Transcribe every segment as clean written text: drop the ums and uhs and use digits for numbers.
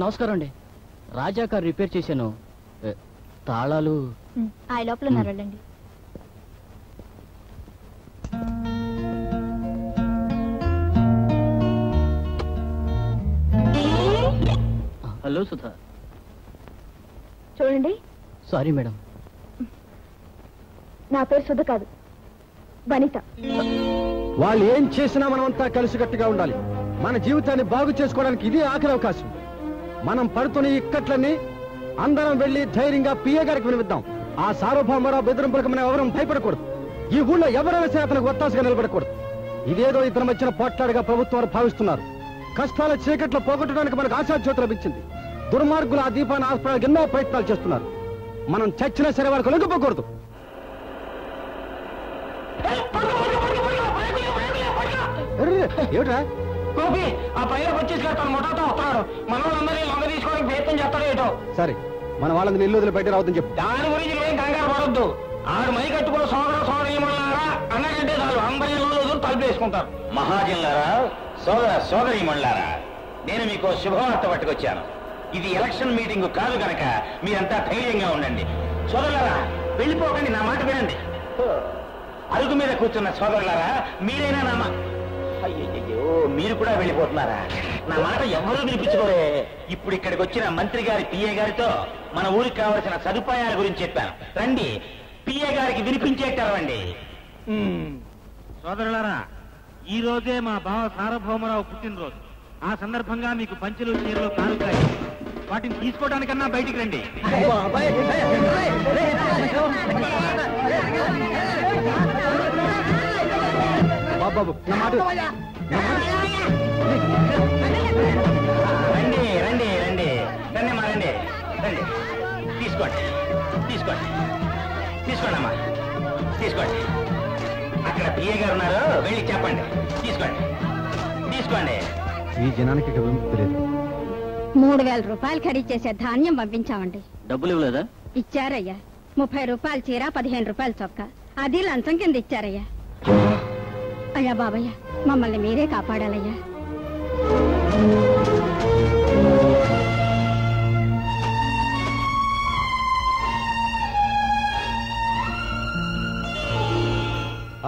నమస్కారం అండి. రాజా car repair చేశాను. తాళాలు ఆ లోపల ఉన్నారు, వెళ్ళండి. హలో సుధా. చూడండి. Sorry madam. నా పేరు సుధ కాదు, వనిత. వాళ్ళు ఏం చేసినా మనమంతా కలిసికట్టుగా ఉండాలి. మన జీవితాన్ని బాగు చేసుకోవడానికి ఇది ఆఖరి అవకాశం. మనం పడుతున్న ఇక్కట్లన్నీ అందరం వెళ్లి ధైర్యంగా పిఏ గారికి వినిపిద్దాం. ఆ సార్వభౌమరావు బెదిరింపులకు మనం ఎవరం భయపడకూడదు. ఈ ఊళ్ళో ఎవరైనా సరే అతనికి ఒత్తాసుగా నిలబడకూడదు. ఇదేదో ఇతను వచ్చిన పోట్లాడుగా ప్రభుత్వాలు భావిస్తున్నారు. కష్టాల చీకట్లో పోగొట్టడానికి మనకు ఆశాజ్యోతి లభించింది. దుర్మార్గులు ఆ దీపాన్ని ఆస్పడానికి ఎన్నో ప్రయత్నాలు చేస్తున్నారు. మనం చచ్చినా సరే వాళ్ళకు లొంగిపోకూడదు. ఏమిట్రా గోపి, ఆ పైన వచ్చేసి తన ముఠాతో వస్తున్నాడు. మనోళ్ళందరినీ లొంగ తీసుకోవడానికి ప్రయత్నం చేస్తాడు ఏటో. సరే, మన వాళ్ళని ఇల్లు వదిలి బయట రావద్దని చెప్పు. దాని గురించి ఏం కంగారు పడొద్దు. ఆడు మై కట్టుకో సోదర సోదరీమణులారా అన్నకంటే చాలు అందరి ఇళ్ళు తలుపు వేసుకుంటారు. మహాజనులారా, సోదర సోదరీమణులారా, నేను మీకు శుభవార్త పట్టుకొచ్చాను. ఇది ఎలక్షన్ మీటింగ్ కాదు కనుక మీరంతా ధైర్యంగా ఉండండి. సోదరులారా, వెళ్ళిపోకండి, నా మాట వినండి. అరుగు మీద కూర్చున్న సోదరులారా, మీరైనా నా అయ్యో మీరు కూడా వెళ్ళిపోతున్నారా? నా మాట ఎవరూ వినిపించుకోరే. ఇప్పుడు ఇక్కడికి వచ్చిన మంత్రి గారి పిఏ గారితో మన ఊరికి కావలసిన సదుపాయాల గురించి చెప్పాను. రండి, పిఏ గారికి వినిపించేటారండి. సోదరులారా, ఈ రోజే మా బావ సార్వభౌమరావు పుట్టినరోజు. ఆ సందర్భంగా మీకు పంచెలు చీరలు కానుకాయి. వాటిని తీసుకోవడానికన్నా బయటికి రండి. బాబు, నా మాట రండి రండి రండి రండి అమ్మా, రండి రండి. తీసుకోండి తీసుకోండి తీసుకోండి అమ్మా, తీసుకోండి. అక్కడ పిఏ గారు ఉన్నారు, వెళ్ళి చెప్పండి. తీసుకోండి తీసుకోండి. ఈ జనానికి లేదు. 3000 రూపాయలు ఖరీచేసే ధాన్యం పంపించామండి. డబ్బులు ఇవ్వలేదా? ఇచ్చారయ్యా. 30 రూపాయలు చీర, 15 రూపాయలు చొక్కా. అది లంచం కింద ఇచ్చారయ్యా. అయ్యా బాబయ్య, మమ్మల్ని మీరే కాపాడాలయ్యా.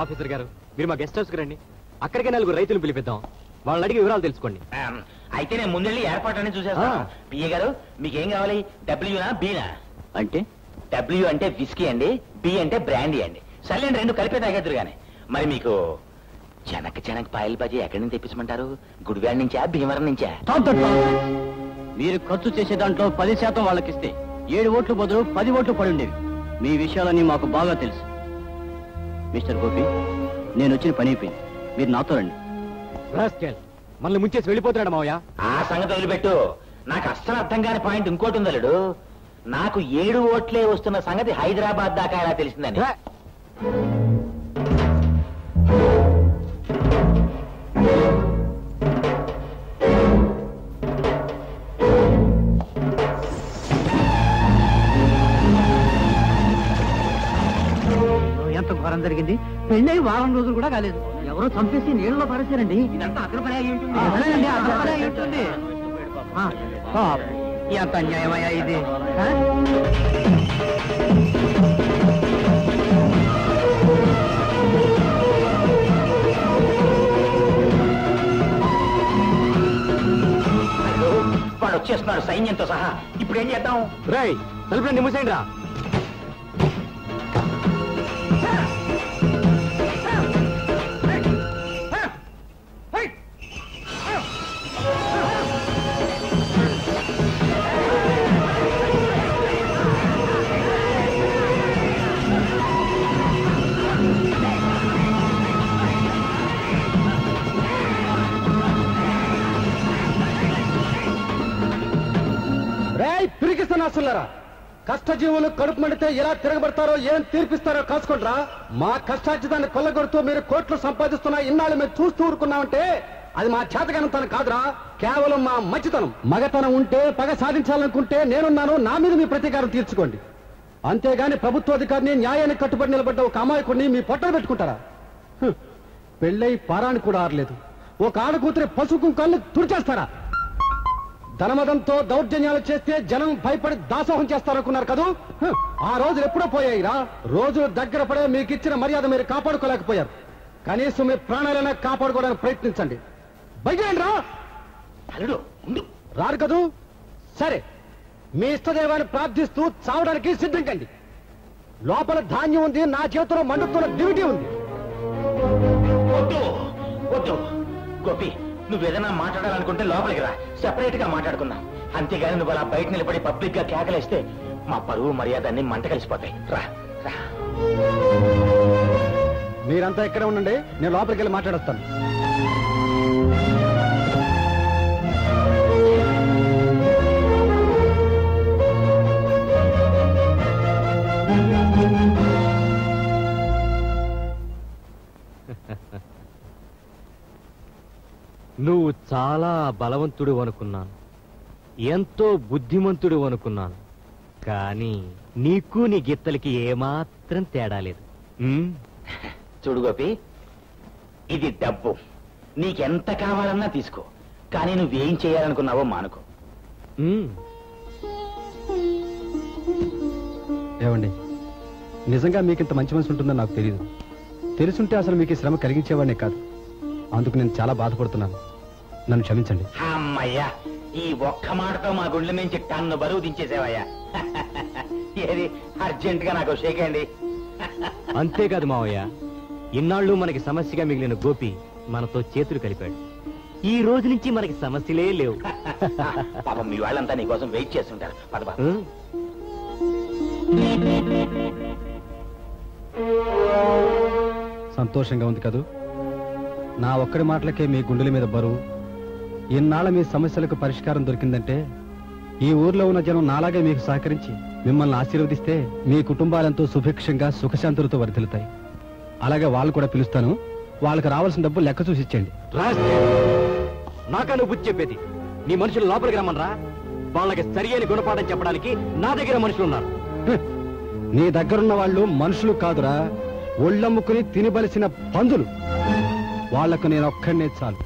ఆఫీసర్ గారు, మీరు మా గెస్ట్ హౌస్కి రండి. అక్కడికే 4 రైతులు పిలిపిద్దాం. వాళ్ళని అడిగి వివరాలు తెలుసుకోండి. అయితే నేను ముందెళ్ళి ఏర్పాట్లన్నీ చూసేస్తాను. పిఏ గారు, మీకేం కావాలి? డబ్ల్యూనా బీనా? అంటే డబ్ల్యూ అంటే విస్కీ అండి, బి అంటే బ్రాండీ అండి. సర్లేండి, 2 కలిపే తాగేద్దరు గానీ. మరి మీకు చెనక్ పాయల బజీ ఎక్కడి నుంచి తెప్పించమంటారు? గుడివాడ నుంచా, భీమవరం నుంచా? మీరు ఖర్చు చేసే దాంట్లో 10% వాళ్ళకిస్తే 7 ఓట్లు బదులు 10 ఓట్లు పడి ఉండేవి. మీ విషయాలన్నీ మాకు బాగా తెలుసు. మిస్టర్ గోపి, నేను వచ్చిన పని అయిపోయింది. మీరు నాతో రండి. మనల్ని ముంచేసి వెళ్ళిపోతున్నాడు మావయ్య. ఆ సంగతి వదిలిపెట్టు. నాకు అస్సలు అర్థం కాని పాయింట్ ఇంకోటి ఉందలుడు. నాకు 7 ఓట్లే వస్తున్న సంగతి హైదరాబాద్ దాకా ఎలా తెలిసిందని. ఎంత ఘోరం జరిగింది. పెళ్ళై వారం రోజులు కూడా కాలేదు. ఎవరో చంపేసి నీళ్ళలో పడేశారండి. ఇదంతా అక్కడ పని అయి ఉంటుంది. ఎంత అన్యాయమయ్యా ఇది. వాడు వచ్చేస్తున్నాడు సైన్యంతో సహా. ఇప్పుడు ఏం చేద్దాం? రేయ్, తలుపుని మూసేయండి రా. పిరికిస్తున్నారా? కష్టజీవులు కడుపు మండితే ఎలా తిరగబడతారో, ఏం తీర్పిస్తారో కాసుకుంటారా? మా కష్టార్జితాన్ని కొల్లగొడుతూ మీరు కోట్లు సంపాదిస్తున్నా ఇన్నాళ్ళు మేము చూస్తూ ఊరుకున్నామంటే అది మా చేతగానంతనం కాదురా, కేవలం మా మంచితనం. మగతనం ఉంటే, పగ సాధించాలనుకుంటే నేనున్నాను, నా మీద మీ ప్రతీకారం తీర్చుకోండి. అంతేగాని ప్రభుత్వాధికారిని, న్యాయానికి కట్టుబడి నిలబడ్డ ఒక అమాయకుడిని మీ పొట్టలు పెట్టుకుంటారా? పెళ్ళై పారాన్ని కూడా ఆరలేదు ఒక ఆడకూతురి పసుపు కళ్ళు తుడిచేస్తారా? ధనమదంతో దౌర్జన్యాలు చేస్తే జనం భయపడి దాసోహం చేస్తారనుకున్నారు కదూ ఆ రోజులు ఎప్పుడో పోయాయిరా. రోజులు దగ్గర పడే మీకు ఇచ్చిన మర్యాద మీరు కాపాడుకోలేకపోయారు. కనీసం మీ ప్రాణాలైనా కాపాడుకోవడానికి ప్రయత్నించండి. బయటండి రా. రారు కదూ? సరే, మీ ఇష్టదైవాన్ని ప్రార్థిస్తూ చావడానికి సిద్ధం కండి. లోపల ధాన్యం ఉంది, నా చేతిలో మండుతున్న డ్యూటీ ఉంది. వద్దు గోపి, నువ్వేదైనా మాట్లాడాలనుకుంటే లోపలికి రా, సెపరేట్ గా మాట్లాడుకుందాం. అంతేగాని నువ్వు అలా బయట నిలబడి పబ్లిక్ గా కేకలేస్తే మా పరువు మర్యాద అన్ని మంట కలిసిపోతాయి. రా రా. మీరంతా ఇక్కడే ఉండండి, నేను లోపలికి వెళ్ళి మాట్లాడొస్తాను. నువ్వు చాలా బలవంతుడు అనుకున్నాను, ఎంతో బుద్ధిమంతుడు అనుకున్నాను. కానీ నీకు నీ గిత్తలకి ఏమాత్రం తేడా లేదు. చూడు గోపి, ఇది డబ్బు, నీకెంత కావాలన్నా తీసుకో. కానీ నువ్వేం చేయాలనుకున్నావో మానుకో. ఏమండి, నిజంగా మీకింత మంచి మనసు ఉంటుందని నాకు తెలియదు. తెలుసుంటే అసలు మీకు శ్రమ కలిగించేవాడినే కాదు. అందుకు నేను చాలా బాధపడుతున్నాను. నన్ను క్షమించండి. అమ్మయ్యా, ఈ ఒక్క మాటతో మా గుండెల నుంచి టన్ను బరువు దించేసేవయ్యా. ఏది అర్జెంట్ గా నాకు షేకండి. అంతేకాదు మావయ్య, ఇన్నాళ్ళు మనకి సమస్యగా మిగిలిన గోపి మనతో చేతులు కలిపాడు. ఈ రోజు నుంచి మనకి సమస్యలే లేవు. పాపం మీ వాళ్ళంతా నీ కోసం వెయిట్ చేస్తుంటారు. పదబా. సంతోషంగా ఉంది కదూ? నా ఒక్కడి మాటలకే మీ గుండెల మీద బరువు. ఇన్నాళ్ళ మీ సమస్యలకు పరిష్కారం దొరికిందంటే ఈ ఊర్లో ఉన్న జనం నాలాగే మీకు సహకరించి మిమ్మల్ని ఆశీర్వదిస్తే మీ కుటుంబాలెంతో సుభిక్షంగా సుఖశాంతులతో వర్ధిల్లుతాయి. అలాగే వాళ్ళు కూడా పిలుస్తాను. వాళ్ళకి రావాల్సిన డబ్బు లెక్క చూసి ఇచ్చేయండి. నాకా నువ్వు బుద్ధి చెప్పేది? నీ మనుషులు లోపలికి రమ్మనరా. వాళ్ళకి సరి అయిన గుణపాఠం చెప్పడానికి నా దగ్గర మనుషులు ఉన్నారు. నీ దగ్గరున్న వాళ్ళు మనుషులు కాదురా, ఒళ్ళమ్ముకుని తినబలిసిన పందులు. వాళ్లకు నేను ఒక్కడనే చాలు.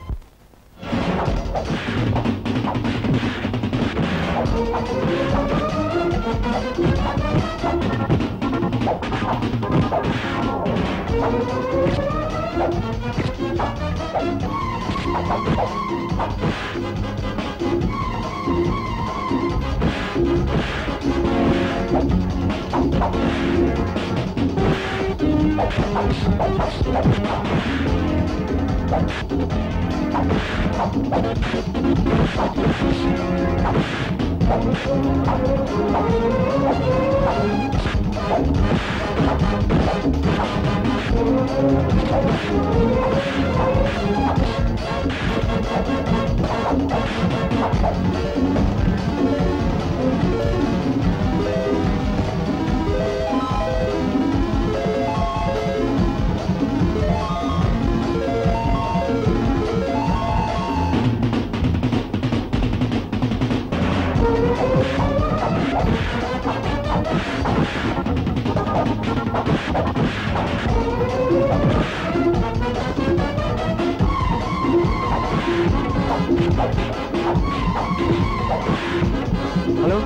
హలో,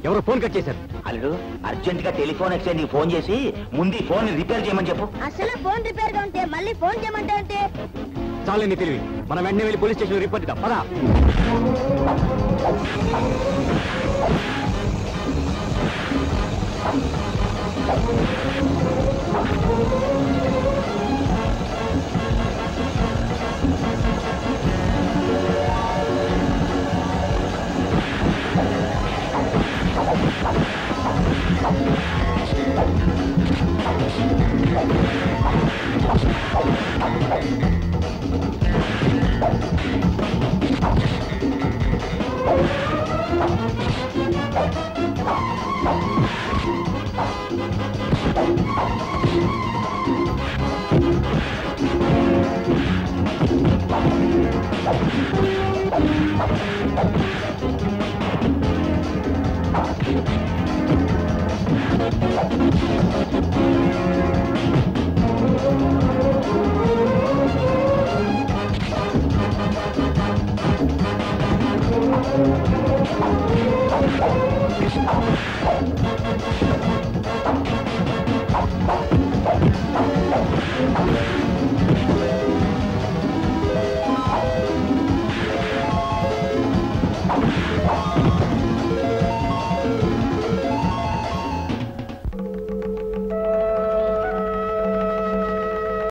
ఎవరో ఫోన్ కట్ చేశారు. అల్లుడు, అర్జెంట్ గా టెలిఫోన్ ఎక్స్చేంజ్ కి ఫోన్ చేసి ముందు ఫోన్ రిపేర్ చేయమని చెప్పు. అసలు ఫోన్ రిపేర్ గా ఉంటే మళ్ళీ ఫోన్ చేయమంటే అంటే చాలండి తెలివి. మనం వెంటనే వెళ్ళి పోలీస్ స్టేషన్ రిపోర్ట్ ఇద్దాం. పదా. Thank you.